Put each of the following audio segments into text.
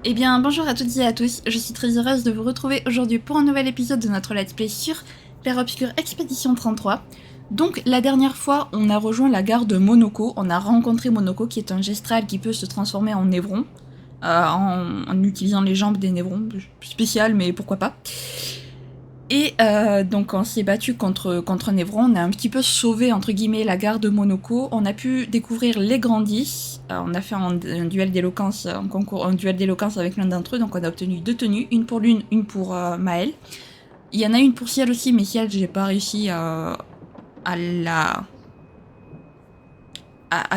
Eh bien, bonjour à toutes et à tous, je suis très heureuse de vous retrouver aujourd'hui pour un nouvel épisode de notre Let's Play sur Clair Obscur Expédition 33. Donc, la dernière fois, on a rejoint la gare de Monoko, on a rencontré Monoko qui est un gestral qui peut se transformer en névron, en utilisant les jambes des névrons, spécial mais pourquoi pas. Et donc on s'est battu contre un névron, on a un petit peu sauvé entre guillemets la gare de Monoko, on a pu découvrir les Grandis, on a fait un duel d'éloquence, un duel d'éloquence avec l'un d'entre eux, donc on a obtenu 2 tenues, une pour l'une, une pour Maël. Il y en a une pour Ciel aussi, mais Ciel j'ai pas réussi à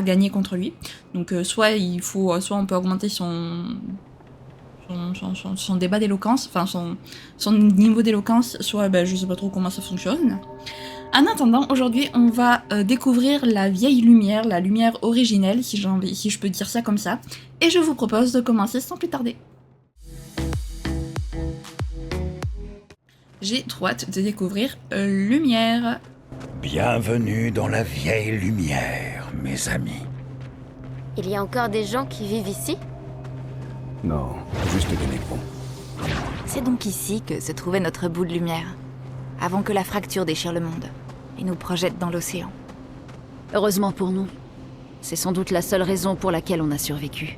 gagner contre lui. Donc soit on peut augmenter son débat d'éloquence, enfin son niveau d'éloquence, soit je sais pas trop comment ça fonctionne. En attendant, aujourd'hui, on va découvrir la vieille lumière, la lumière originelle, si je peux dire ça comme ça, et je vous propose de commencer sans plus tarder. J'ai trop hâte de découvrir Lumière. Bienvenue dans la vieille lumière, mes amis. Il y a encore des gens qui vivent ici? Non, juste des névrons. C'est donc ici que se trouvait notre bout de lumière, avant que la fracture déchire le monde et nous projette dans l'océan. Heureusement pour nous. C'est sans doute la seule raison pour laquelle on a survécu.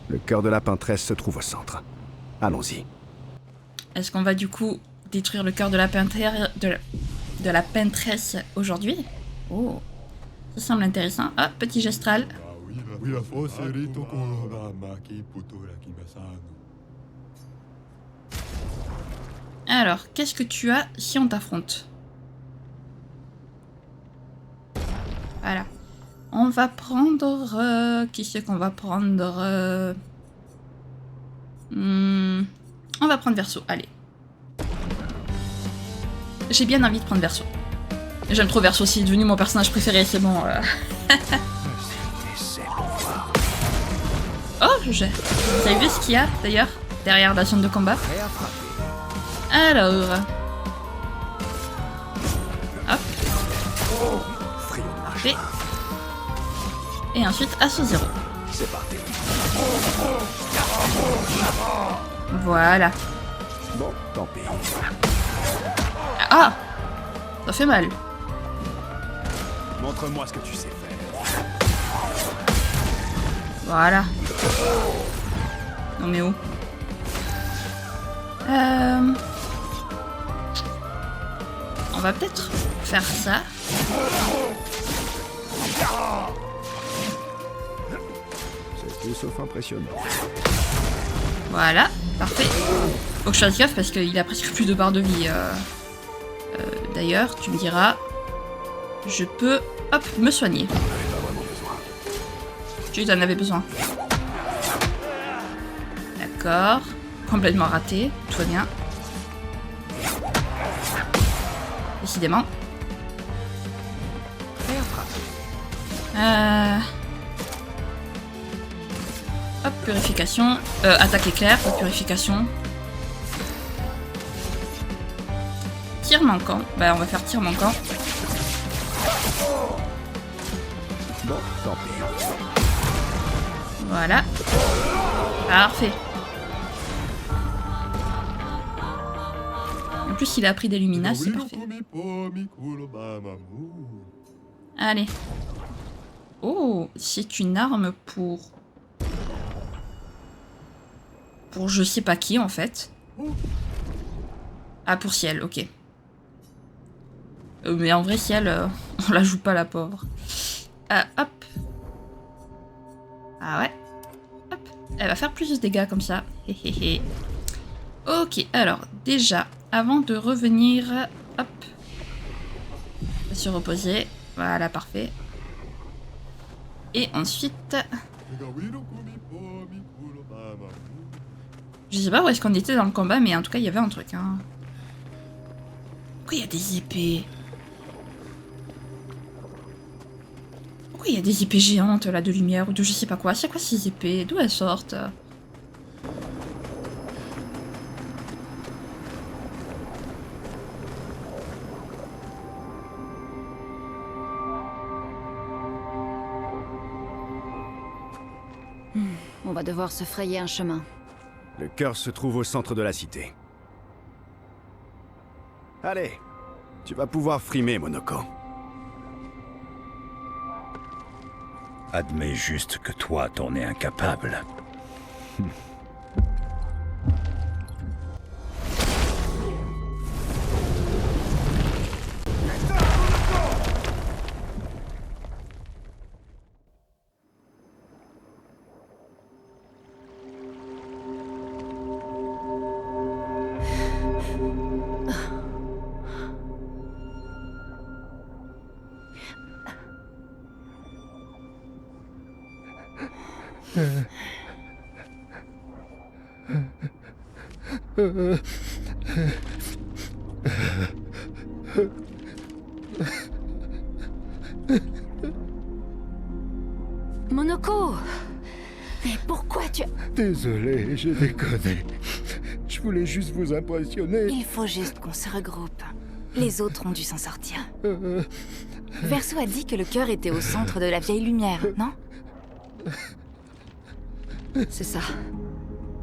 Le cœur de la peintresse se trouve au centre. Allons-y. Est-ce qu'on va du coup détruire le cœur de la peintresse aujourd'hui? Oh, ça semble intéressant. Ah, petit gestral. Alors, qu'est-ce que tu as si on t'affronte? Voilà. On va prendre... qui c'est qu'on va prendre On va prendre Verseau, allez. J'ai bien envie de prendre Verseau. J'aime trop Verseau, c'est devenu mon personnage préféré, c'est bon. Oh, vous avez vu ce qu'il y a d'ailleurs derrière la zone de combat? Alors... Hop. Parfait. Et ensuite, assaut 0. C'est parti. Voilà. Bon, tant pis. Ah! Ça fait mal. Montre-moi ce que tu sais faire. Voilà. Non mais où? On va peut-être faire ça. C'est tout sauf impressionnant. Voilà, parfait. Faut que je fasse gaffe parce qu'il a presque plus de barres de vie. D'ailleurs, tu me diras, je peux, hop, me soigner. Tu en avais besoin. D'accord. Complètement raté. Tout va bien. Décidément. Hop, purification. Attaque éclair, pas purification. Tir manquant. Bah, on va faire tir manquant. Bon, tant pis. Voilà. Parfait. En plus, il a appris des luminas, c'est parfait. Allez. Oh, c'est une arme pour je sais pas qui, en fait. Ah, pour Ciel, ok. Mais en vrai, Ciel, on la joue pas, la pauvre. Hop. Ah ouais. Hop. Elle va faire plus de dégâts comme ça. Héhéhé. Ok, alors, déjà, avant de revenir... Hop. On va se reposer. Voilà, parfait. Et ensuite... Je sais pas où est-ce qu'on était dans le combat, mais en tout cas, il y avait un truc, hein. Pourquoi il y a des épées? Pourquoi il y a des épées géantes, là, de lumière, ou de je sais pas quoi? C'est quoi ces épées? D'où elles sortent? On va devoir se frayer un chemin. Le cœur se trouve au centre de la cité. Allez, tu vas pouvoir frimer, Monoko. Admets juste que toi, t'en es incapable. Monoko! Mais pourquoi tu... Désolé, je déconnais. Je voulais juste vous impressionner. Il faut juste qu'on se regroupe. Les autres ont dû s'en sortir. Verso a dit que le cœur était au centre de la vieille lumière, non? C'est ça.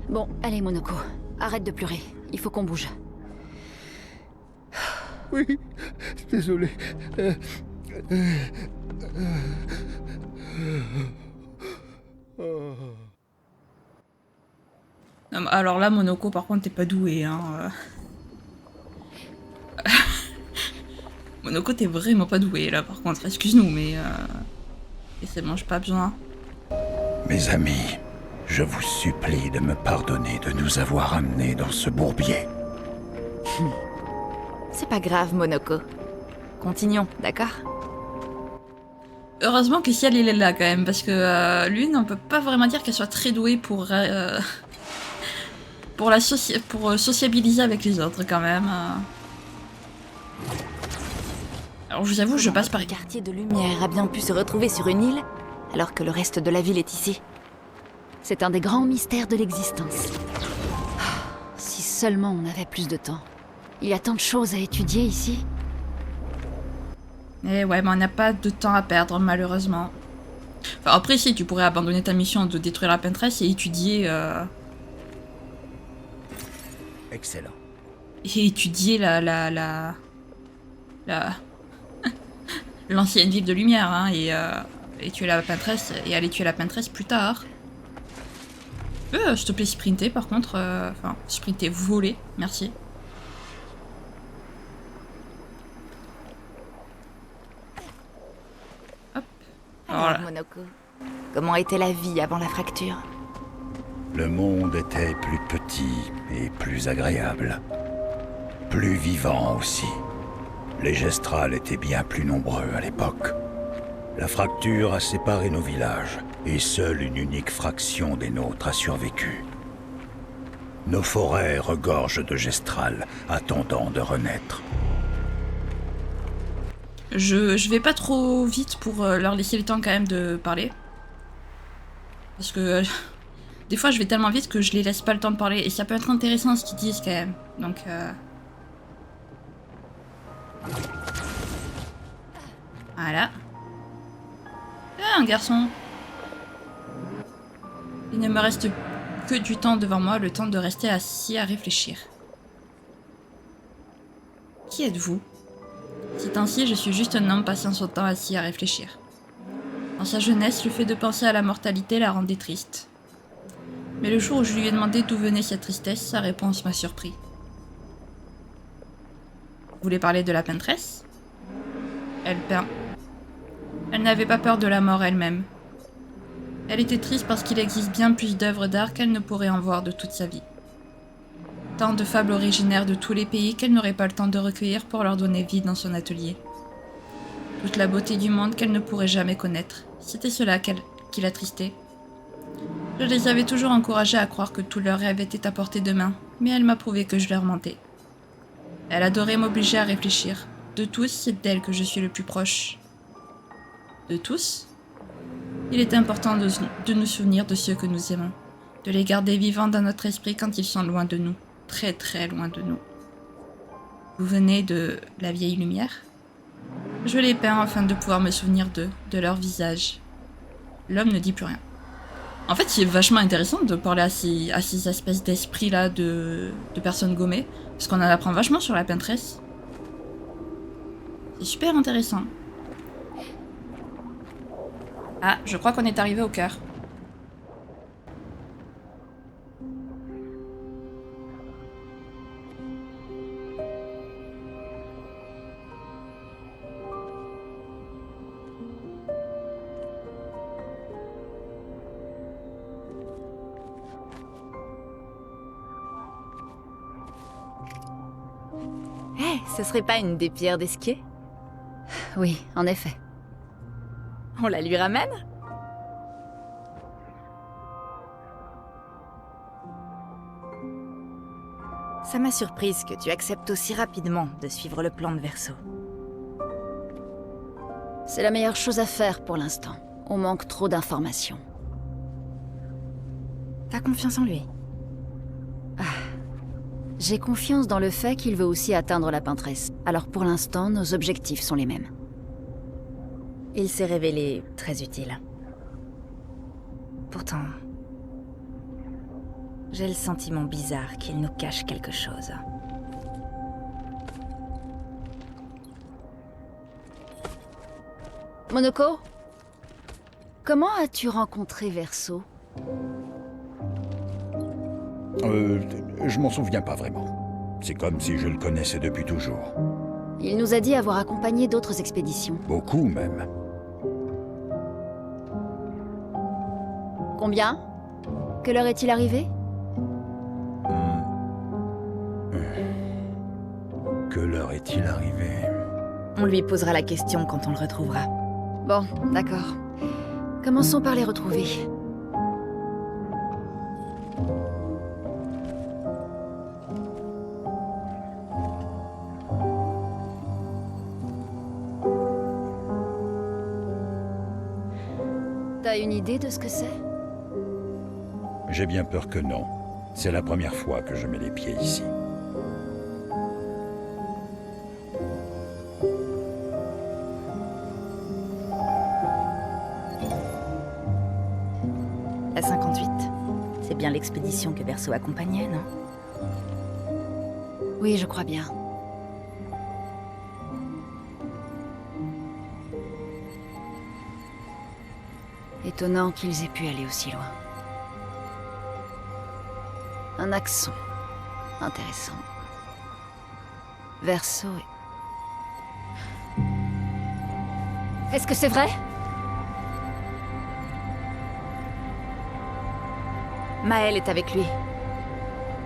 Bon, allez Monoko, arrête de pleurer. Il faut qu'on bouge. Oui, désolé. Non, mais alors là, Monoko, par contre, t'es pas doué, hein. Monoko, t'es vraiment pas doué, là, par contre. Excuse-nous, mais... Et c'est bon, j'ai pas besoin. Mes amis, je vous supplie de me pardonner de nous avoir amenés dans ce bourbier. C'est pas grave, Monoko. Continuons, d'accord? Heureusement que Ciel, il est là, quand même, parce que Lune, on peut pas vraiment dire qu'elle soit très douée pour sociabiliser avec les autres, quand même. Alors, je vous avoue, je passe par... Le quartier de lumière a bien pu se retrouver sur une île, alors que le reste de la ville est ici. C'est un des grands mystères de l'existence. Si seulement on avait plus de temps. Il y a tant de choses à étudier ici. Eh ouais, mais on n'a pas de temps à perdre, malheureusement. Enfin, après, si, tu pourrais abandonner ta mission de détruire la peintresse et étudier... Excellent. Et étudier l'ancienne ville de lumière, hein, et tuer la peintresse, et aller tuer la peintresse plus tard. S'il te plaît, sprinter, par contre. Enfin, sprinter, voler, merci. Hop. Alors, Voilà. Monoko, comment était la vie avant la fracture? Le monde était plus petit et plus agréable. Plus vivant aussi. Les Gestrals étaient bien plus nombreux à l'époque. La fracture a séparé nos villages, et seule une unique fraction des nôtres a survécu. Nos forêts regorgent de Gestrals, attendant de renaître. Je vais pas trop vite pour leur laisser le temps quand même de parler. Parce que des fois je vais tellement vite que je les laisse pas le temps de parler. Et ça peut être intéressant ce qu'ils disent quand même. Donc voilà. Ah, un garçon. Il ne me reste que du temps devant moi, le temps de rester assis à réfléchir. Qui êtes-vous? C'est ainsi, je suis juste un homme passant son temps assis à réfléchir. Dans sa jeunesse, le fait de penser à la mortalité la rendait triste. Mais le jour où je lui ai demandé d'où venait cette tristesse, sa réponse m'a surpris. Vous voulez parler de la peintresse? Elle peint. Elle n'avait pas peur de la mort elle-même. Elle était triste parce qu'il existe bien plus d'œuvres d'art qu'elle ne pourrait en voir de toute sa vie. Tant de fables originaires de tous les pays qu'elle n'aurait pas le temps de recueillir pour leur donner vie dans son atelier. Toute la beauté du monde qu'elle ne pourrait jamais connaître, c'était cela qui l'attristait. Je les avais toujours encouragés à croire que tous leurs rêves étaient à portée de main, mais elle m'a prouvé que je leur mentais. Elle adorait m'obliger à réfléchir. De tous, c'est d'elle que je suis le plus proche. De tous? Il est important de nous souvenir de ceux que nous aimons, de les garder vivants dans notre esprit quand ils sont loin de nous, très très loin de nous. Vous venez de la vieille lumière? Je les peins afin de pouvoir me souvenir d'eux, de leur visage. L'homme ne dit plus rien. En fait, c'est vachement intéressant de parler à ces espèces d'esprits-là de personnes gommées, parce qu'on en apprend vachement sur la peintresse. C'est super intéressant. Ah, je crois qu'on est arrivé au cœur. Hé, ce serait pas une des pierres d'Esquier? Oui, en effet. On la lui ramène? Ça m'a surprise que tu acceptes aussi rapidement de suivre le plan de Verso. C'est la meilleure chose à faire pour l'instant. On manque trop d'informations. T'as confiance en lui? J'ai confiance dans le fait qu'il veut aussi atteindre la peintresse. Alors pour l'instant, nos objectifs sont les mêmes. Il s'est révélé très utile. Pourtant, j'ai le sentiment bizarre qu'il nous cache quelque chose. Monoko? Comment as-tu rencontré Verso? Je m'en souviens pas vraiment. C'est comme si je le connaissais depuis toujours. Il nous a dit avoir accompagné d'autres expéditions. Beaucoup même. Combien? Quelle heure est-il arrivé? Que l'heure est-il arrivé? On lui posera la question quand on le retrouvera. Bon, d'accord. Commençons par les retrouver. T'as une idée de ce que c'est? J'ai bien peur que non. C'est la première fois que je mets les pieds ici. La 58, c'est bien l'expédition que Verso accompagnait, non? Oui, je crois bien. Étonnant qu'ils aient pu aller aussi loin. Un accent. Intéressant. Verso et... Est-ce que c'est vrai? Maël est avec lui.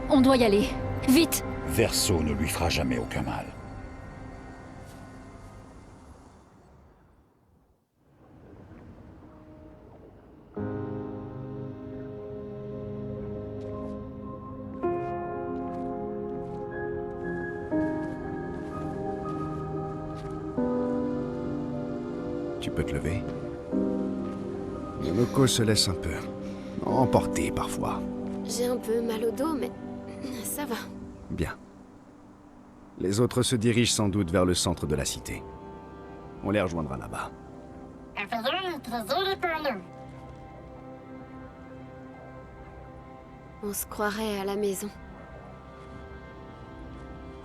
On doit y aller. Vite! Verso ne lui fera jamais aucun mal. Tu peux te lever. Monoko se laisse un peu emporter parfois. J'ai un peu mal au dos, mais ça va. Bien. Les autres se dirigent sans doute vers le centre de la cité. On les rejoindra là-bas. On se croirait à la maison.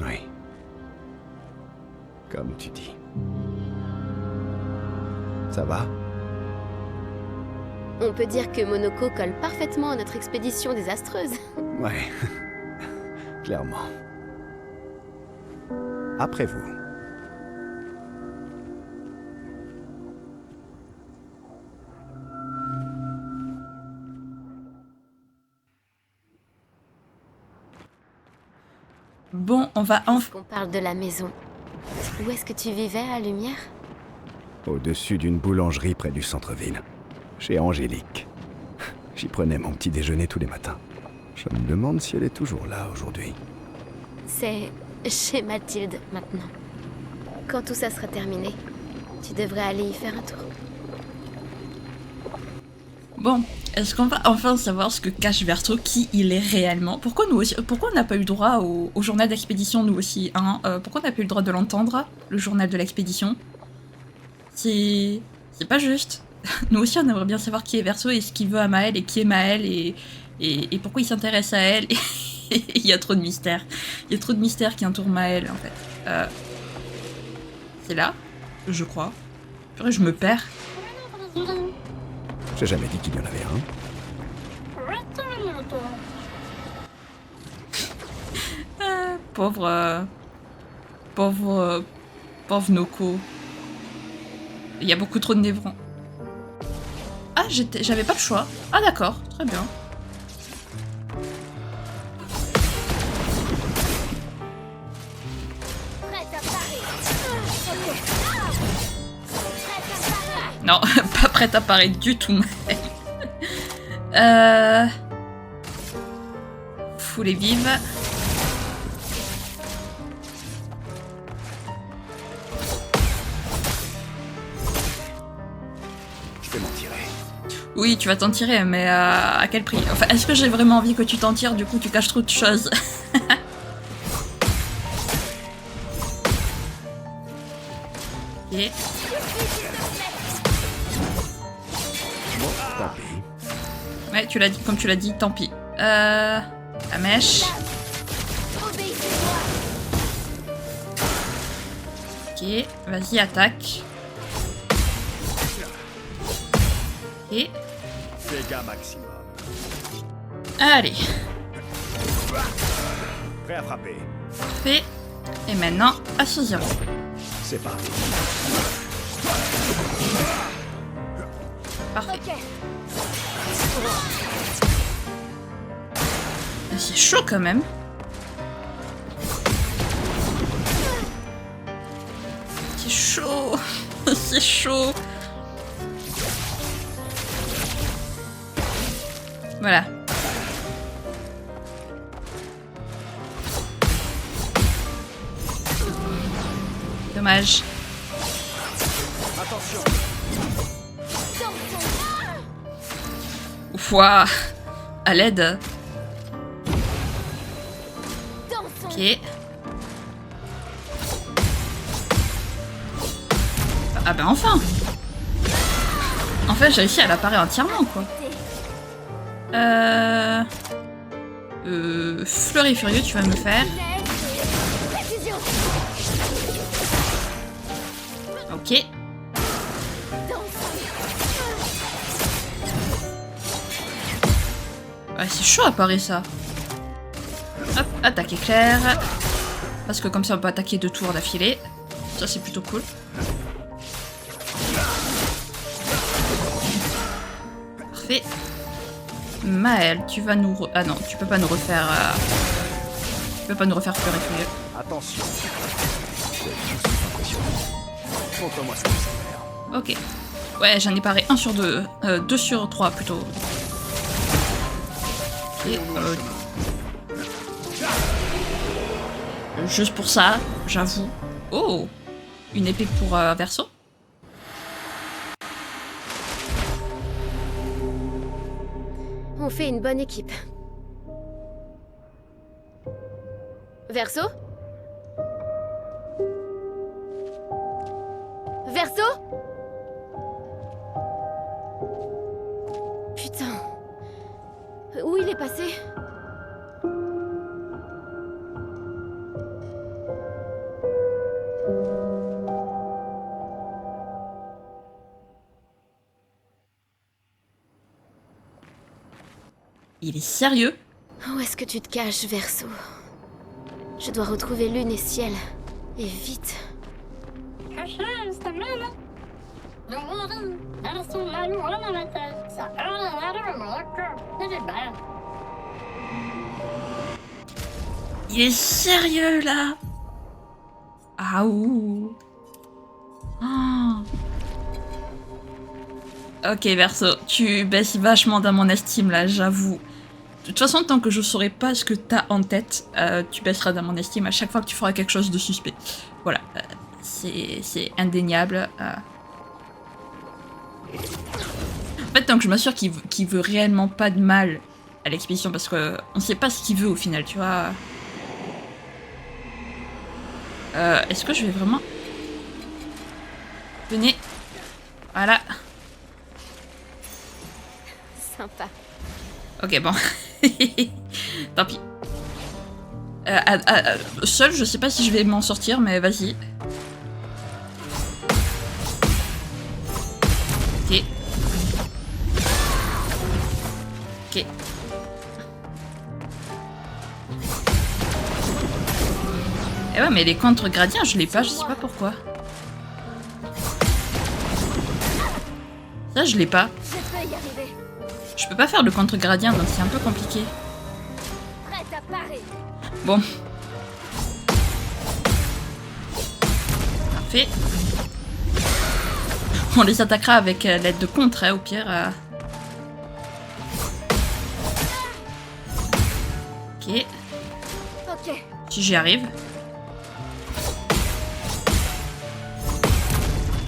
Oui. Comme tu dis. Ça va? On peut dire que Monoko colle parfaitement à notre expédition désastreuse. Ouais. Clairement. Après vous. Bon, on va enfin... Qu'on parle de la maison. Où est-ce que tu vivais à Lumière? Au-dessus d'une boulangerie près du centre-ville. Chez Angélique. J'y prenais mon petit déjeuner tous les matins. Je me demande si elle est toujours là aujourd'hui. C'est chez Mathilde maintenant. Quand tout ça sera terminé, tu devrais aller y faire un tour. Bon, est-ce qu'on va enfin savoir ce que cache Verso, qui il est réellement? Pourquoi nous aussi, pourquoi on n'a pas eu droit au journal d'expédition, nous aussi, hein? Pourquoi on n'a pas eu le droit de l'entendre, le journal de l'expédition? C'est pas juste. nous aussi on aimerait bien savoir qui est Verso et ce qu'il veut à Maëlle et qui est Maëlle et pourquoi il s'intéresse à elle. Il y a trop de mystères. Il y a trop de mystères qui entourent Maëlle en fait. C'est là, je crois. Purée, je me perds. J'ai jamais dit qu'il y en avait un. Pauvre Noko. Il y a beaucoup trop de névrons. Ah, j'avais pas le choix. Ah d'accord, très bien. Non, pas prête à parer du tout, mec. Foule et vive. Je vais m'en tirer. Oui, tu vas t'en tirer, mais à quel prix? Enfin, est-ce que j'ai vraiment envie que tu t'en tires? Du coup, tu caches trop de choses. Ok. Bon, tant pis. Ouais, tu l'as dit, comme tu l'as dit, tant pis. La mèche. Ok, vas-y, attaque. Ok. Dégâts maximum. Allez, Prêt à frapper. parfait. Et maintenant, assaut 0. C'est parti. Parfait. C'est chaud quand même. C'est chaud. C'est chaud. Voilà. Dommage. Attention. Ouah. À l'aide. Ok. Ah ben enfin. En fait, j'ai réussi à l'apparaître entièrement, quoi. Fleury Furieux, tu vas me faire. Ok. Ouais, c'est chaud à parer ça. Hop, attaque éclair. Parce que comme ça on peut attaquer 2 tours d'affilée. Ça c'est plutôt cool. Parfait. Maëlle, tu vas nous... Ah non, tu peux pas nous refaire... Tu peux pas nous refaire Fleury Furieux. Attention. C'est tout impressionnant. Montre-moi ce que c'est faire. Ok. Ouais, j'en ai paré 1 sur 2. 2 sur 3 plutôt. Et, juste pour ça, j'avoue. Oh, une épée pour Verso. On fait une bonne équipe. Verso? Verso? Putain. Où il est passé? Il est sérieux? Où est-ce que tu te caches, Verso? Je dois retrouver Lune et Ciel. Et vite. Il est sérieux là? Ah ouh. Ah. Ok Verso, tu baisses vachement dans mon estime là, j'avoue. De toute façon, tant que je saurai pas ce que t'as en tête, tu baisseras dans mon estime à chaque fois que tu feras quelque chose de suspect. Voilà, c'est indéniable. En fait, tant que je m'assure qu'il veut réellement pas de mal à l'expédition, parce que on sait pas ce qu'il veut au final, tu vois. Est-ce que je vais vraiment... Venez. Voilà. sympa. Ok, bon. Tant pis. Seul, je sais pas si je vais m'en sortir, mais vas-y. Ok. Ok. Eh ouais, mais les contre-gradients, je l'ai pas, je sais pas pourquoi. Ça, je l'ai pas. Je peux y arriver. Je peux pas faire le contre-gradient, donc c'est un peu compliqué. Prête à parer. Bon. Parfait. On les attaquera avec l'aide de contre, hein, au pire. Ok. Ok. Si j'y arrive.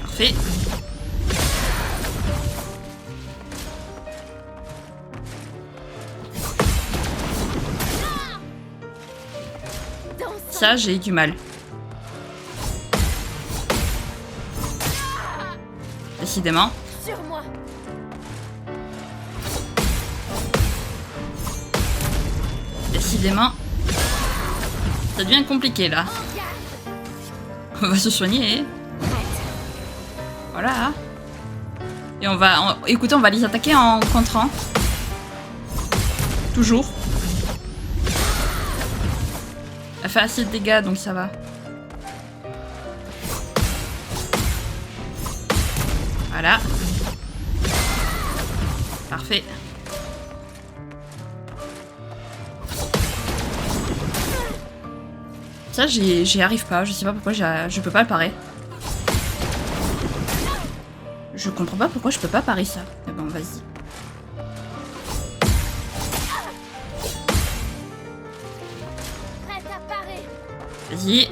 Parfait. Ça, j'ai eu du mal. Décidément. Sur moi. Décidément. Ça devient compliqué, là. On va se soigner. Voilà. Et on va... Écoutez, on va les attaquer en contrant. Toujours. Elle fait assez de dégâts, donc ça va. Voilà. Parfait. Ça, j'y arrive pas. Je sais pas pourquoi je peux pas le parer. Je comprends pas pourquoi je peux pas parer ça. Mais bon, vas-y. Prête à parer. Vas-y.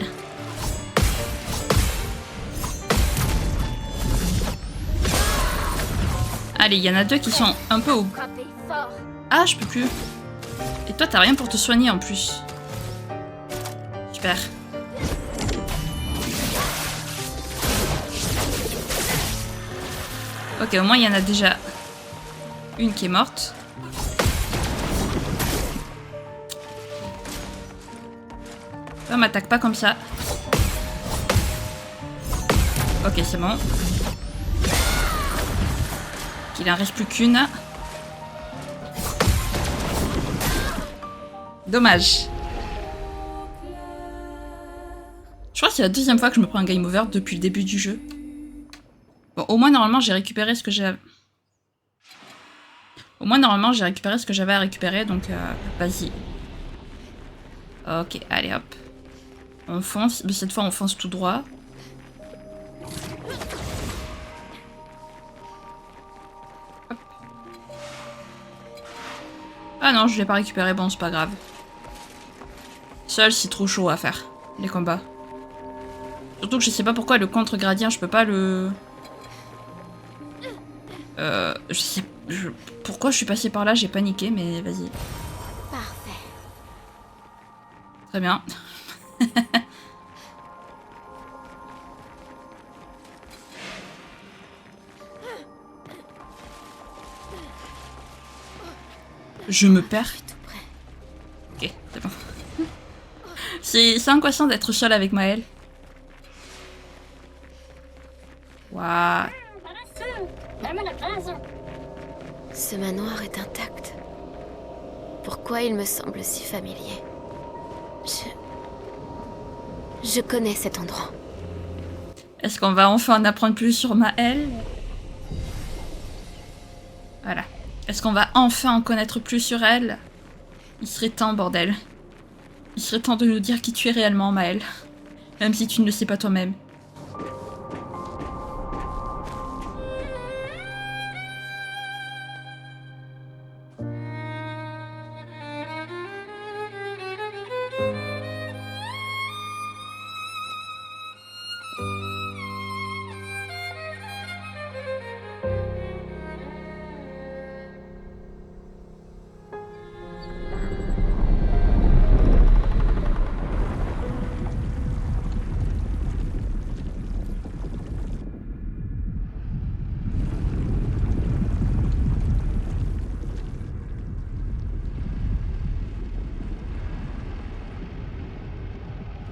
Allez, il y en a deux qui sont un peu au... Frappez fort. Ah, je peux plus. Et toi, t'as rien pour te soigner en plus. Super. Ok, au moins, il y en a déjà une qui est morte. On m'attaque pas comme ça. Ok, c'est bon. Il en reste plus qu'une. Dommage. Je crois que c'est la deuxième fois que je me prends un game over depuis le début du jeu. Bon, au moins normalement j'ai récupéré ce que j'ai... Au moins normalement j'ai récupéré ce que j'avais à récupérer, donc vas-y. Ok, allez hop. On fonce, mais cette fois on fonce tout droit. Hop. Ah non, je l'ai pas récupéré, bon c'est pas grave. Seul c'est trop chaud à faire, les combats. Surtout que je sais pas pourquoi le contre-gradient, je peux pas le... je sais... Pourquoi je suis passée par là, j'ai paniqué, mais vas-y. Parfait. Très bien. Je me perds. Ok, c'est bon. C'est angoissant d'être seule avec Maëlle. Waouh. Ce manoir est intact. Pourquoi il me semble si familier? Je connais cet endroit. Est-ce qu'on va enfin en apprendre plus sur Maëlle? Voilà. Est-ce qu'on va enfin en connaître plus sur elle? Il serait temps, bordel. Il serait temps de nous dire qui tu es réellement, Maëlle. Même si tu ne le sais pas toi-même.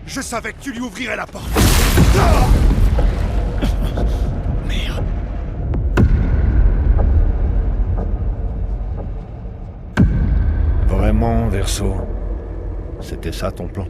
Je savais que tu lui ouvrirais la porte. Merde. Vraiment, Verso? C'était ça ton plan?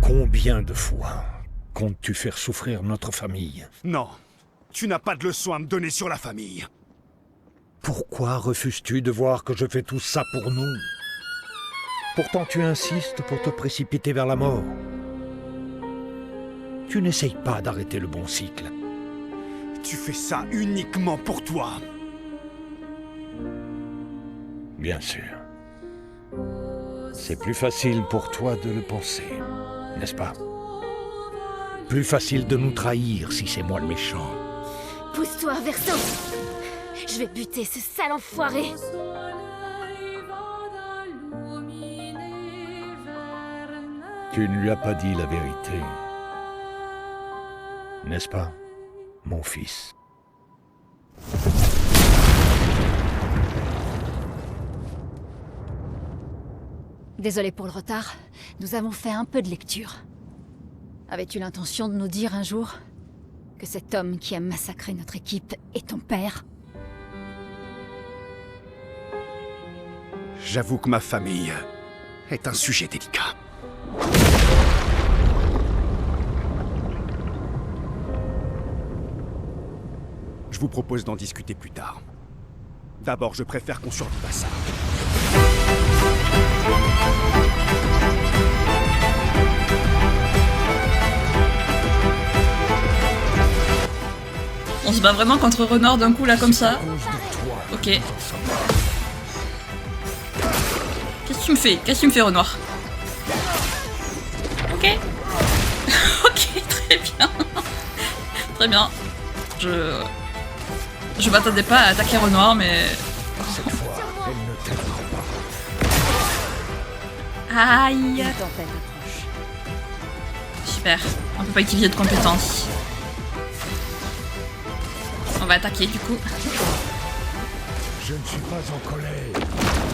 Combien de fois comptes-tu faire souffrir notre famille? Non, tu n'as pas de leçon à me donner sur la famille. Pourquoi refuses-tu de voir que je fais tout ça pour nous? Pourtant tu insistes pour te précipiter vers la mort. Tu n'essayes pas d'arrêter le bon cycle. Tu fais ça uniquement pour toi. Bien sûr. C'est plus facile pour toi de le penser, n'est-ce pas? Plus facile de nous trahir si c'est moi le méchant. Pousse-toi, Verso. Je vais buter ce sale enfoiré. Tu ne lui as pas dit la vérité. N'est-ce pas, mon fils? Désolé pour le retard, nous avons fait un peu de lecture. Avais-tu l'intention de nous dire un jour que cet homme qui a massacré notre équipe est ton père? J'avoue que ma famille est un sujet délicat. Je vous propose d'en discuter plus tard. D'abord, je préfère qu'on survive à ça. On se bat vraiment contre Renoir d'un coup là comme ça. Ok. Qu'est-ce que tu me fais? Qu'est-ce que tu me fais, Renoir? Ok. Ok, très bien. Très bien. Je m'attendais pas à attaquer Renoir, mais... Cette fois, elle ne t'aidera pas. Aïe. Une tempête approche. Super. On peut pas utiliser de compétences. On va attaquer du coup. Je ne suis pas en colère,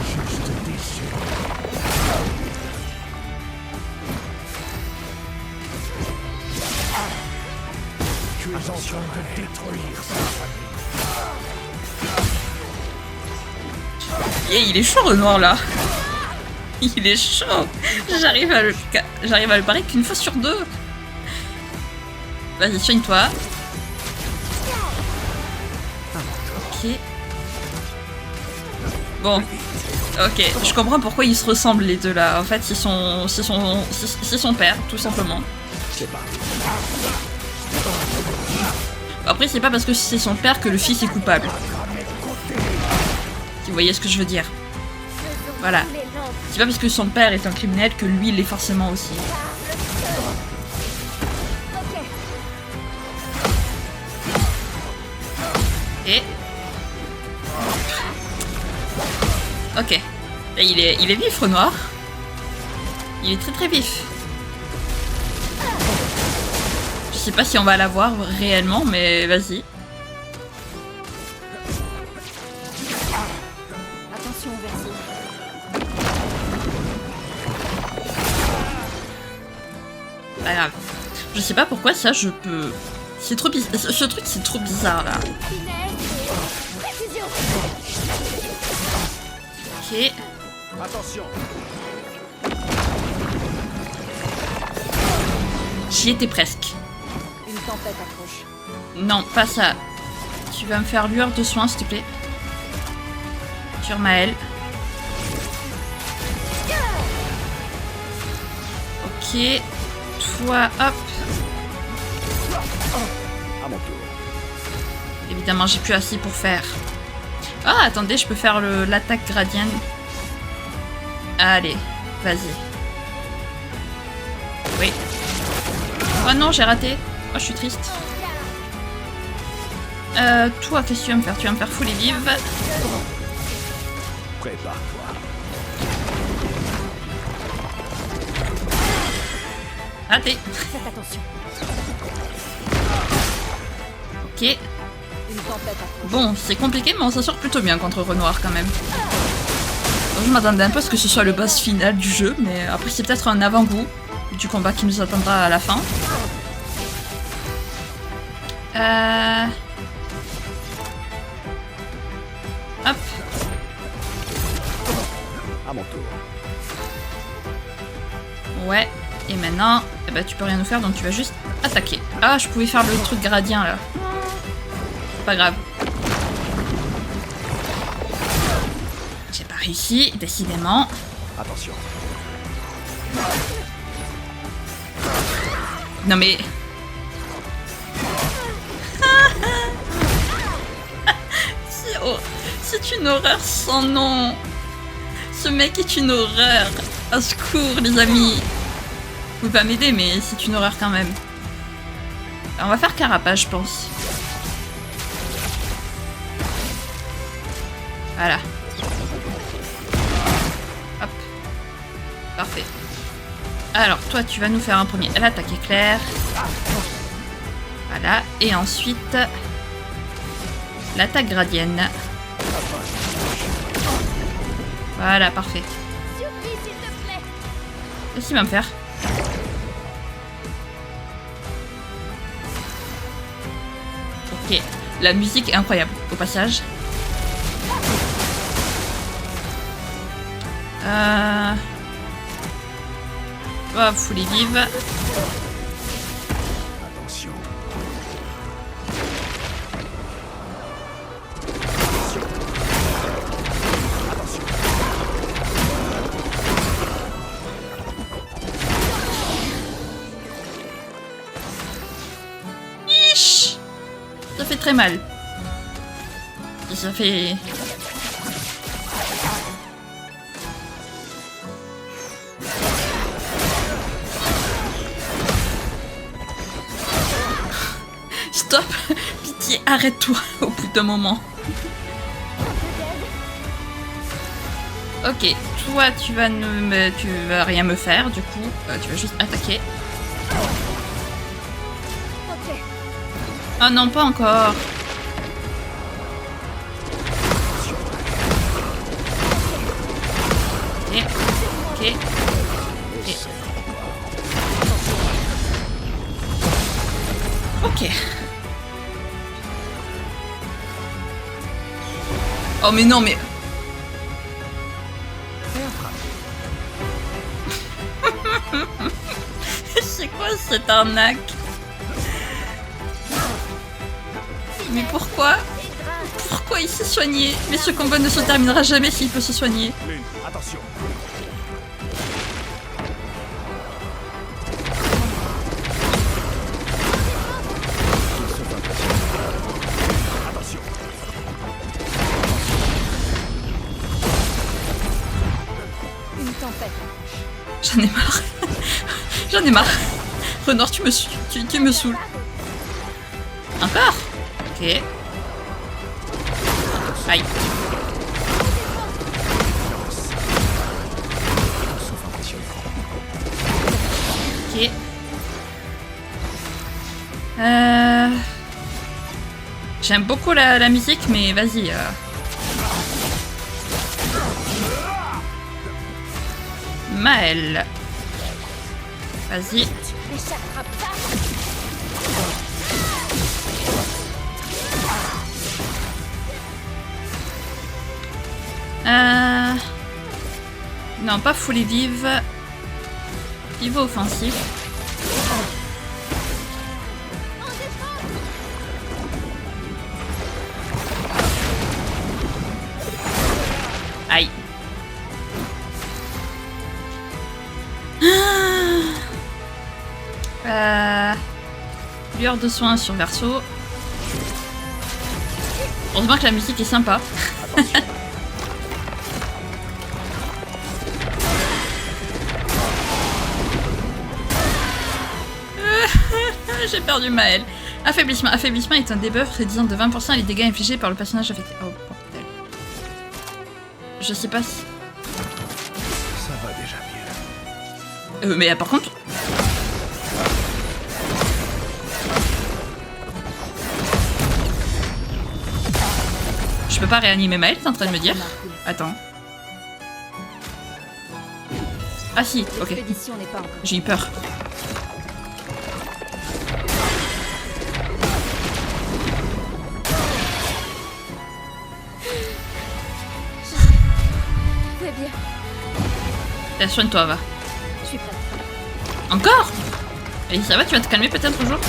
juste déçu. Tu es en train de détruire sa famille. Et il est chaud, Renoir là. Il est chaud. J'arrive à le parer qu'une fois sur deux. Vas-y, soigne-toi. Ok. Bon. Ok, je comprends pourquoi ils se ressemblent les deux là. En fait, c'est son père, tout simplement. Après, c'est pas parce que c'est son père que le fils est coupable. Si vous voyez ce que je veux dire. Voilà. C'est pas parce que son père est un criminel que lui l'est forcément aussi. Et... Ok. Là, il est vif, Renoir. Il est très très vif. Je sais pas si on va l'avoir réellement, mais vas-y. Attention, Verso. Pas grave. Je sais pas pourquoi ça, je peux... C'est trop bizarre. Ce truc, c'est trop bizarre, là. Ok. Attention. J'y étais presque. Une tempête approche. Non, pas ça. Tu vas me faire lueur de soin, s'il te plaît. Sur Maël. Ok. Toi, hop. À mon tour. Évidemment, j'ai plus assez pour faire. Ah, attendez, je peux faire l'attaque gradienne. Allez, vas-y. Oui. Oh non, j'ai raté. Oh, je suis triste. Toi, qu'est-ce que tu vas me faire? Tu vas me faire fouler vive. Prépare-toi. Raté. Faites attention. Ok. Une tempête approche. Bon, c'est compliqué, mais on s'en sort plutôt bien contre Renoir quand même. Donc, je m'attendais un peu à ce que ce soit le boss final du jeu, mais après c'est peut-être un avant-goût du combat qui nous attendra à la fin. Hop. À mon tour. Ouais. Et maintenant, eh ben, tu peux rien nous faire, donc tu vas juste attaquer. Ah, je pouvais faire le truc gradien là. C'est pas grave. J'ai pas réussi, décidément. Attention. Non mais... C'est une horreur sans nom. Ce mec est une horreur. Au secours, les amis. Vous pouvez pas m'aider, mais c'est une horreur quand même. Alors, on va faire Carapace, je pense. Voilà. Hop. Parfait. Alors, toi, tu vas nous faire un premier l'attaque éclair. Voilà. Et ensuite... l'attaque gradienne. Voilà, parfait. Qu'est-ce qu'il va me faire? Ok. La musique est incroyable, au passage. Oh, fouler vive. Attention. Ish! Ça fait très mal. Et ça fait... Stop! Pitié, arrête-toi au bout d'un moment. Ok, toi tu vas tu vas rien me faire du coup, tu vas juste attaquer. Ok. Oh non, pas encore. Ok, ok, ok. Ok. Oh mais non mais... C'est quoi cette arnaque? Mais pourquoi? Pourquoi il s'est soigné? Mais ce combat ne se terminera jamais s'il peut se soigner. Lune, attention. Attention. Une tempête. J'en ai marre. J'en ai marre. Renard, tu me saoules. Encore? Ok. Aïe. Ok. J'aime beaucoup la musique, mais vas-y. Maël. Vas-y. Non, pas fouler vive. Pivot offensif. Aïe. Lueur de soin sur Verseau. Heureusement que la musique est sympa. Attention. J'ai perdu Maël. Affaiblissement. Affaiblissement est un debuff réduisant de 20% les dégâts infligés par le personnage affecté. Oh bordel. Je sais pas si... Ça va déjà mieux. mais par contre... Je peux pas réanimer Maël, t'es en train de me dire? Attends. Ah si, ok. L'expédition n'est pas encore. J'ai eu peur. C'est bien. Soigne-toi, va. Je suis prête. Encore? Et ça va, tu vas te calmer peut-être un jour?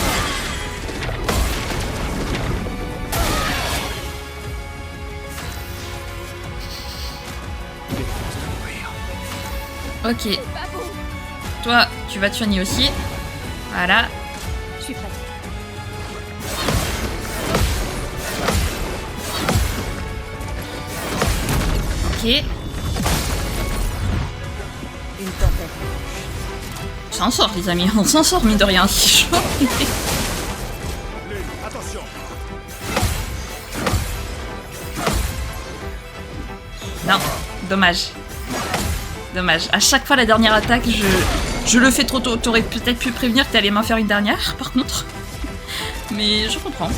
Ok. Toi, tu vas te soigner aussi. Voilà. Je suis prête. Ok. Une tempête. On s'en sort, les amis. On s'en sort, mine de rien. C'est chaud. Lune, attention. Non, dommage. Dommage. À chaque fois, la dernière attaque, je le fais trop tôt. T'aurais peut-être pu prévenir que t'allais m'en faire une dernière, par contre. Mais je comprends.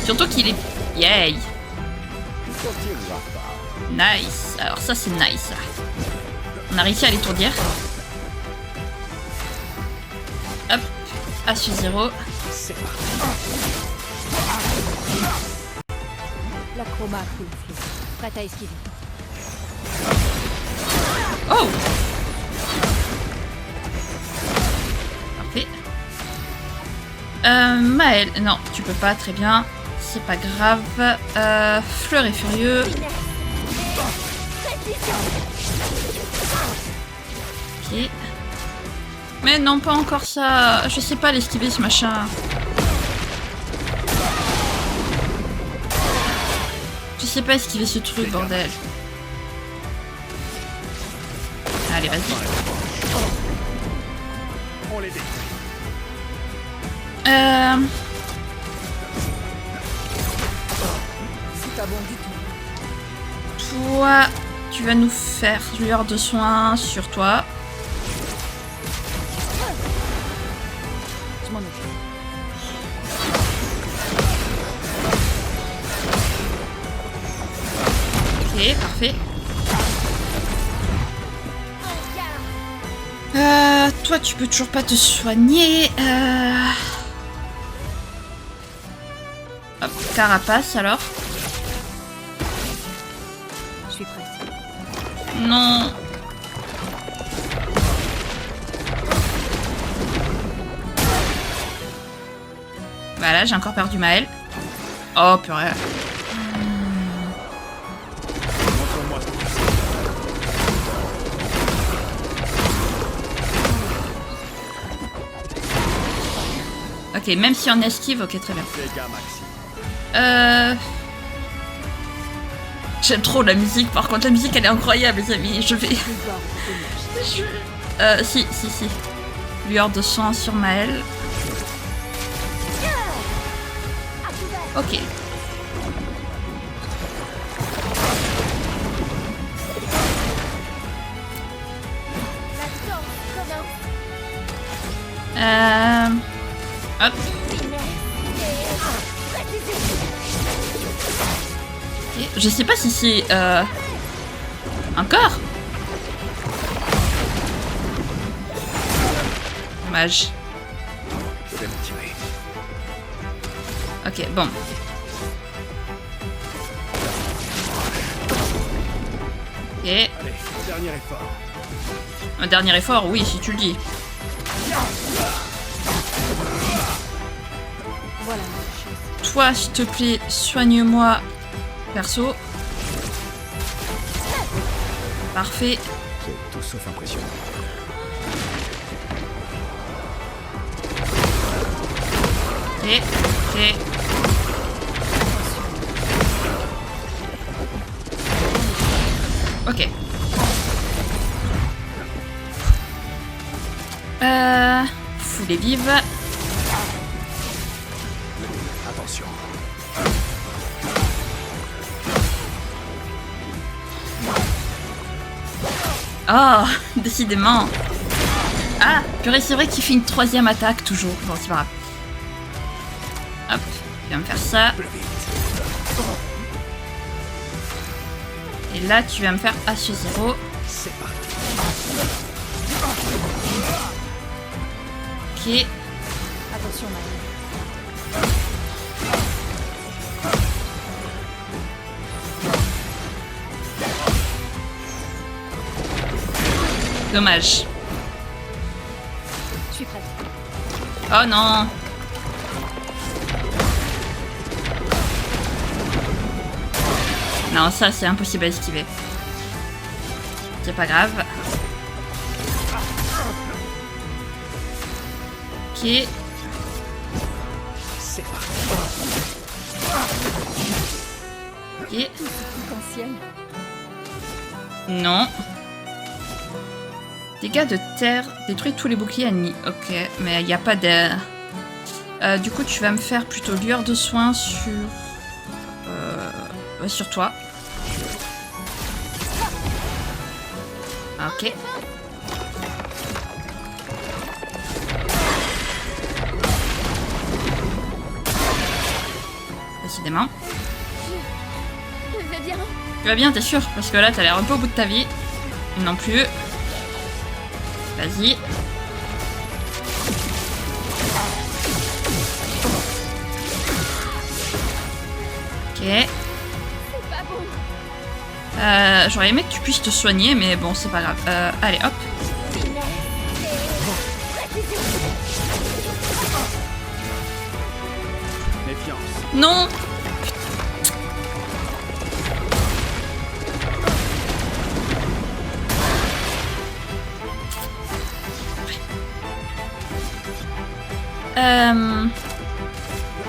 Surtout qu'il est... Yay! Nice. Alors ça, c'est nice. On a réussi à l'étourdir. Hop. Assu 0. La chroma coule flou. Prête à esquiver. Oh! Parfait. Maël, non, tu peux pas, très bien. C'est pas grave. Fleur est furieux. Ok. Mais non, pas encore ça. Je sais pas l'esquiver ce machin. Je sais pas esquiver ce truc, bordel. Allez, vas-y. On les détruit. C'est pas bon du tout. Toi, tu vas nous faire lueur de soins sur toi. Je m'en occupe. Ok, parfait. Toi, tu peux toujours pas te soigner. Hop, carapace alors. Je suis prête. Non. Voilà, j'ai encore perdu Maël. Oh, purée. Montre-moi ce que tu sais. Ok, même si on esquive, ok, très bien. Dégâts maxi. J'aime trop la musique, par contre la musique elle est incroyable les amis, je vais... si. Lueur de sang sur Maël. Ok. Hop. Ok, je sais pas si c'est... Encore. Dommage. Je vais me tirer. Ok, bon. Ok. Allez, dernier effort. Un dernier effort, oui, si tu le dis. Voilà ma chose. Toi, s'il te plaît, soigne-moi, perso. Parfait. C'est tout sauf impressionnant. Ok. Ok. Ok. Foulée vive. Attention. Oh, décidément. Ah, purée, c'est vrai qu'il fait une troisième attaque toujours. Bon, c'est pas grave. Hop, il va me faire ça. Et là, tu vas me faire H0. C'est parti. Ok. Attention, Maëlle. Dommage. Je suis prête. Oh non. Non, ça c'est impossible à esquiver. C'est pas grave. Ok. C'est parti. Ok. Potentiel. Non. Dégâts de terre, détruit tous les boucliers ennemis. Ok, mais il n'y a pas d'air. Du coup, tu vas me faire plutôt lueur de soin sur... sur toi. Ok. Décidément. Je vais bien. Tu vas bien, t'es sûr? Parce que là, t'as l'air un peu au bout de ta vie. Non plus. Vas-y. Ok. C'est pas bon. J'aurais aimé que tu puisses te soigner, mais bon, c'est pas grave. Allez, hop. Méfiance. Non!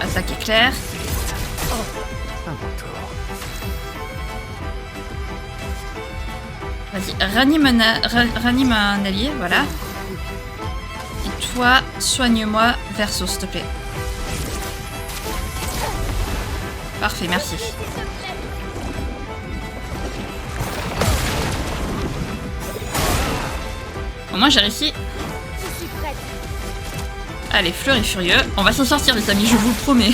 Attaque éclair. Un mentor. Vas-y, ranime un allié, voilà. Et toi, soigne-moi, Verso, s'il te plaît. Parfait, merci. Au moins, j'ai réussi. Je suis prête. Allez, Fleury Furieux. On va s'en sortir, les amis, je vous le promets.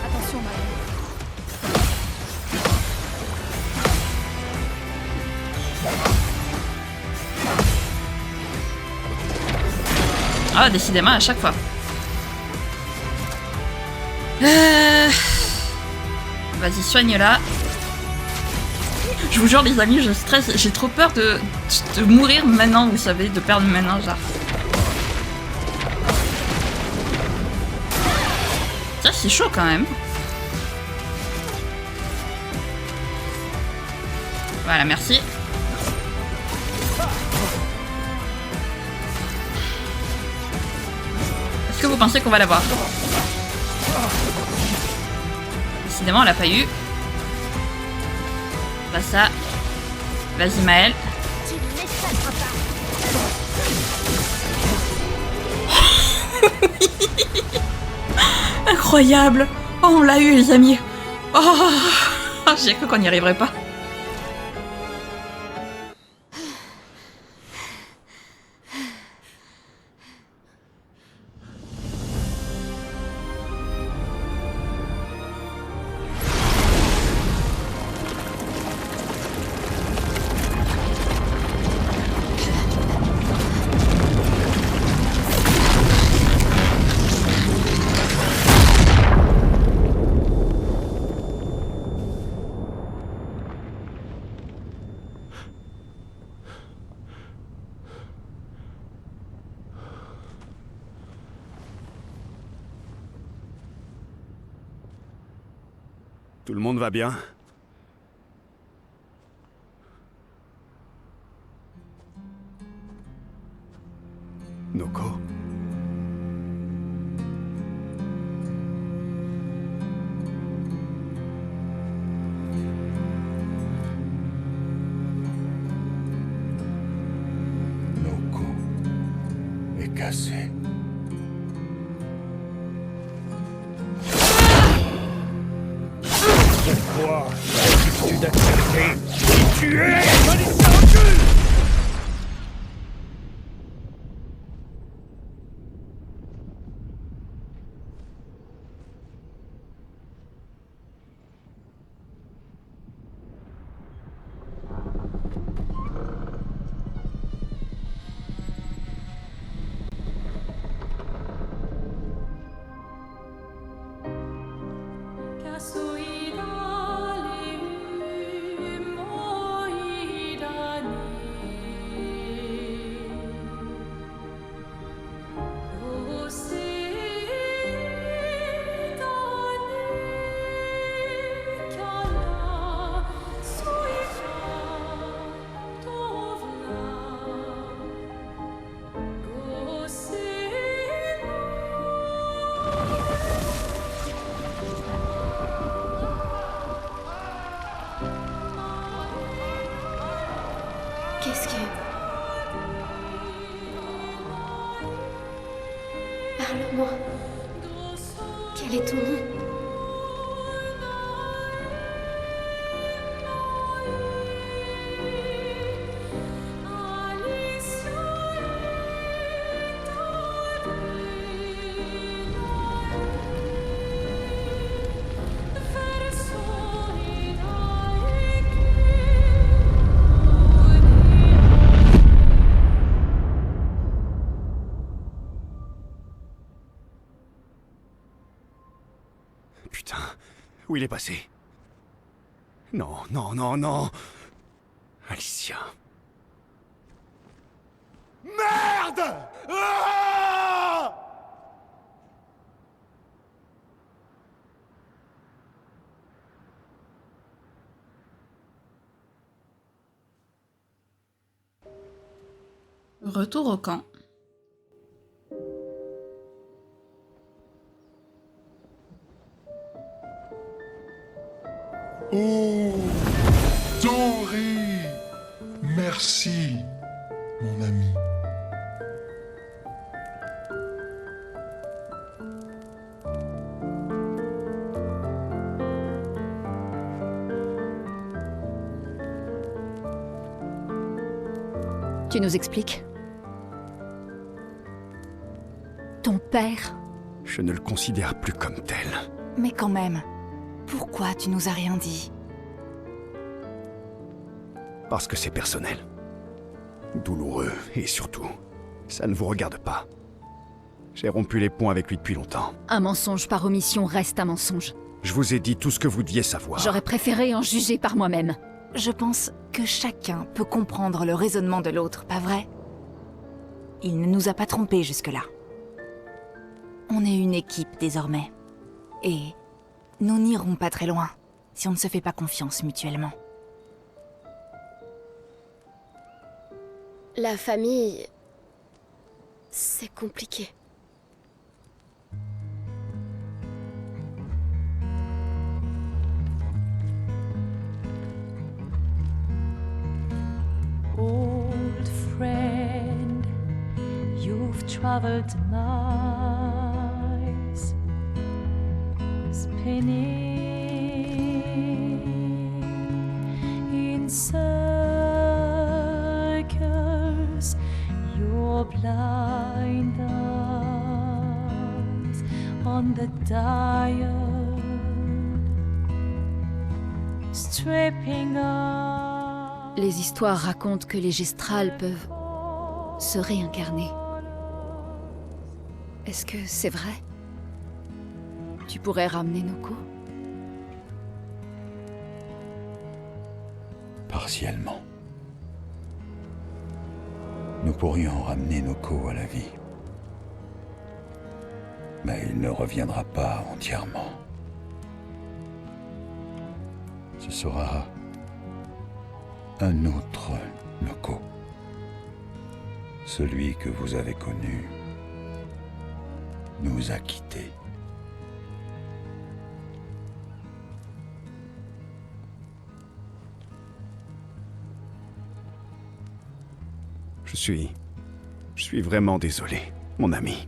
Attention, Maëlle. Ah, décidément, à chaque fois. Vas-y, soigne-la. Je vous jure, les amis, je stresse. J'ai trop peur de mourir maintenant, vous savez, de perdre maintenant, genre. Ça, c'est chaud quand même. Voilà, merci. Est-ce que vous pensez qu'on va l'avoir? Décidément, on l'a pas eu. Pas ça. Vas-y, Maëlle. Tu ne m'échapperas pas. Incroyable. Oh, on l'a eu, les amis. Oh, j'ai cru qu'on n'y arriverait pas. Tout le monde va bien? Noko. Noko est cassé. Pourquoi l'habitude d'accepter qui tu es, maléfique? Qu'est-ce que... Parle-moi. Quel est ton nom? Putain, où il est passé? Non, non, non, non. Alicia. Merde! Ah! Retour au camp. Oh, Tori! Merci, mon ami. Tu nous expliques? Ton père? Je ne le considère plus comme tel. Mais quand même, pourquoi tu nous as rien dit? Parce que c'est personnel. Douloureux, et surtout, ça ne vous regarde pas. J'ai rompu les ponts avec lui depuis longtemps. Un mensonge par omission reste un mensonge. Je vous ai dit tout ce que vous deviez savoir. J'aurais préféré en juger par moi-même. Je pense que chacun peut comprendre le raisonnement de l'autre, pas vrai? Il ne nous a pas trompés jusque-là. On est une équipe désormais. Et nous n'irons pas très loin si on ne se fait pas confiance mutuellement. La famille... c'est compliqué. Old friend, you've traveled miles, spinning in circles, your blind eyes on the dial, stripping off. Les histoires racontent que les gestrales peuvent se réincarner. Est-ce que c'est vrai? Tu pourrais ramener Noko? Partiellement. Nous pourrions ramener Noko à la vie. Mais il ne reviendra pas entièrement. Ce sera un autre Noko. Celui que vous avez connu nous a quittés. Je suis vraiment désolé, mon ami.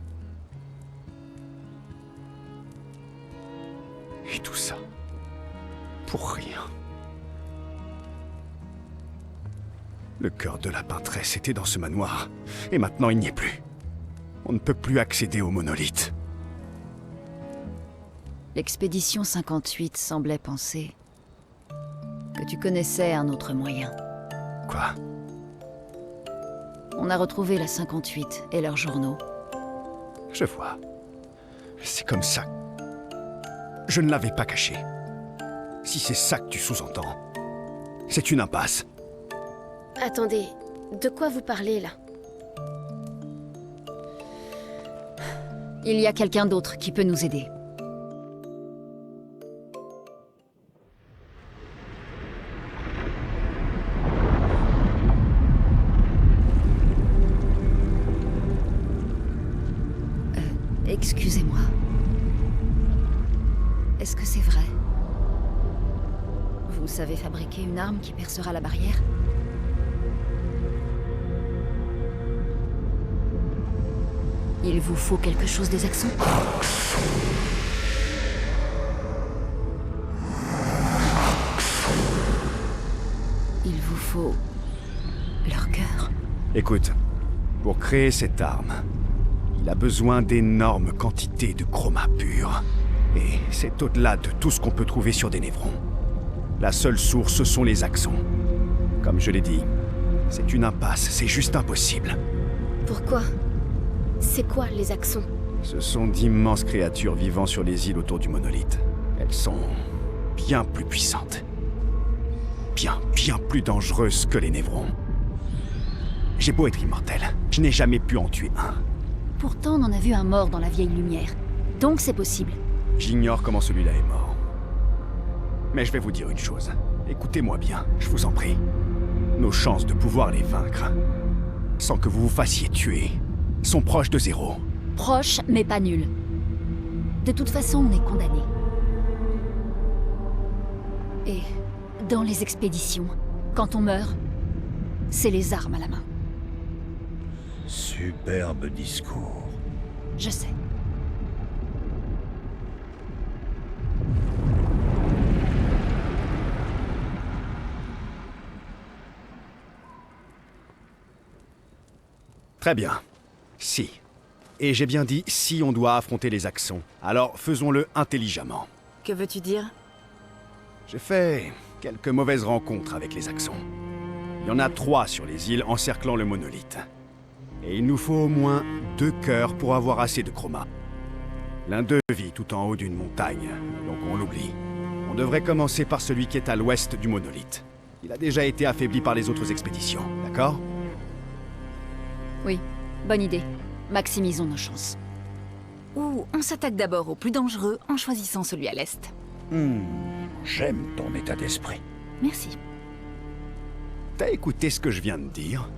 Et tout ça, pour rien. Le cœur de la peintresse était dans ce manoir, et maintenant il n'y est plus. On ne peut plus accéder au monolithe. L'expédition 58 semblait penser que tu connaissais un autre moyen. Quoi? On a retrouvé la 58 et leurs journaux. Je vois. C'est comme ça. Je ne l'avais pas caché. Si c'est ça que tu sous-entends, c'est une impasse. Attendez, de quoi vous parlez là? Il y a quelqu'un d'autre qui peut nous aider. Excusez-moi. Est-ce que c'est vrai? Vous savez fabriquer une arme qui percera la barrière? Il vous faut quelque chose des accents? Il vous faut leur cœur. Écoute, pour créer cette arme, il a besoin d'énormes quantités de chroma pur. Et c'est au-delà de tout ce qu'on peut trouver sur des névrons. La seule source sont les axons. Comme je l'ai dit, c'est une impasse, c'est juste impossible. Pourquoi? C'est quoi les axons? Ce sont d'immenses créatures vivant sur les îles autour du monolithe. Elles sont bien plus puissantes. Bien plus dangereuses que les névrons. J'ai beau être immortel, je n'ai jamais pu en tuer un. Pourtant, on en a vu un mort dans la vieille lumière. Donc c'est possible. J'ignore comment celui-là est mort. Mais je vais vous dire une chose. Écoutez-moi bien, je vous en prie. Nos chances de pouvoir les vaincre, sans que vous vous fassiez tuer, sont proches de zéro. Proche, mais pas nul. De toute façon, on est condamné. Et dans les expéditions, quand on meurt, c'est les armes à la main. Superbe discours. Je sais. Très bien. Si. Et j'ai bien dit si on doit affronter les axons. Alors faisons-le intelligemment. Que veux-tu dire? J'ai fait quelques mauvaises rencontres avec les axons. Il y en a 3 sur les îles encerclant le monolithe. Et il nous faut au moins 2 cœurs pour avoir assez de chroma. L'un d'eux vit tout en haut d'une montagne, donc on l'oublie. On devrait commencer par celui qui est à l'ouest du monolithe. Il a déjà été affaibli par les autres expéditions, d'accord? Oui, bonne idée. Maximisons nos chances. Ou on s'attaque d'abord au plus dangereux en choisissant celui à l'est. J'aime ton état d'esprit. Merci. T'as écouté ce que je viens de dire?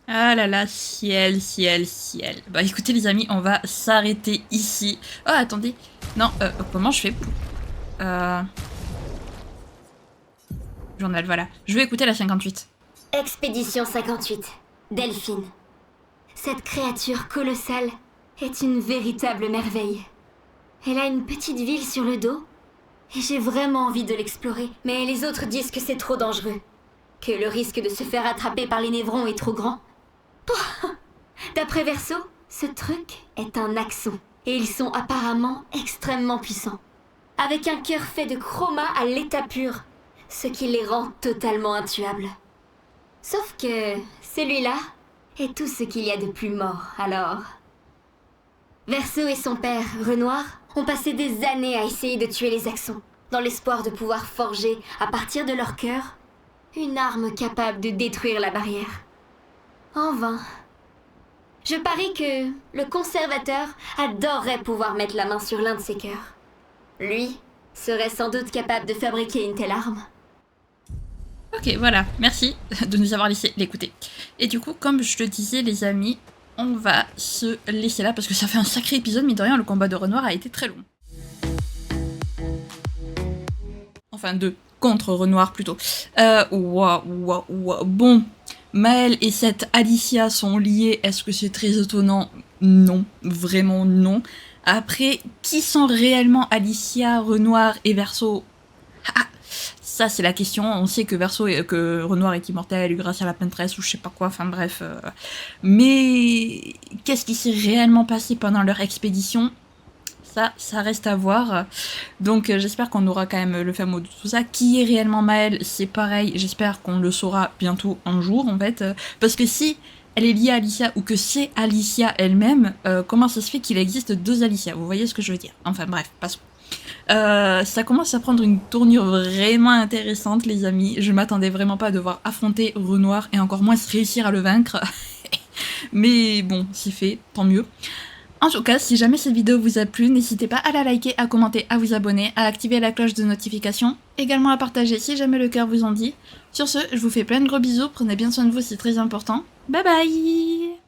Ah là là, ciel. Bah écoutez les amis, on va s'arrêter ici. Oh attendez, non, comment je fais pour... Journal, voilà. Je vais écouter la 58. Expédition 58, Delphine. Cette créature colossale est une véritable merveille. Elle a une petite ville sur le dos, et j'ai vraiment envie de l'explorer, mais les autres disent que c'est trop dangereux. Que le risque de se faire attraper par les névrons est trop grand. D'après Verso, ce truc est un axon, et ils sont apparemment extrêmement puissants. Avec un cœur fait de chroma à l'état pur, ce qui les rend totalement intuables. Sauf que celui-là est tout ce qu'il y a de plus mort, alors... Verso et son père, Renoir, ont passé des années à essayer de tuer les axons, dans l'espoir de pouvoir forger, à partir de leur cœur, une arme capable de détruire la barrière. En vain. Je parie que le conservateur adorerait pouvoir mettre la main sur l'un de ses cœurs. Lui, serait sans doute capable de fabriquer une telle arme. Ok, voilà, merci de nous avoir laissé l'écouter. Et du coup, comme je le disais, les amis, on va se laisser là parce que ça fait un sacré épisode, mais de rien, le combat de Renoir a été très long. Enfin, contre Renoir plutôt. Bon, Maël et cette Alicia sont liés, est-ce que c'est très étonnant? Non, vraiment non. Après, qui sont réellement Alicia, Renoir et Verso? Ça, c'est la question. On sait que que Renoir est immortel grâce à la Pentresse ou je sais pas quoi, enfin bref. Mais qu'est-ce qui s'est réellement passé pendant leur expédition? Ça reste à voir. Donc j'espère qu'on aura quand même le fin mot de tout ça. Qui est réellement Maël? C'est pareil, j'espère qu'on le saura bientôt un jour en fait. Parce que si elle est liée à Alicia ou que c'est Alicia elle-même, comment ça se fait qu'il existe deux Alicia? Vous voyez ce que je veux dire? Enfin bref, passons. Ça commence à prendre une tournure vraiment intéressante les amis, je m'attendais vraiment pas à devoir affronter Renoir et encore moins réussir à le vaincre, mais bon c'est fait, tant mieux. En tout cas, si jamais cette vidéo vous a plu, n'hésitez pas à la liker, à commenter, à vous abonner, à activer la cloche de notification, également à partager si jamais le cœur vous en dit. Sur ce, je vous fais plein de gros bisous, prenez bien soin de vous, c'est très important. Bye bye.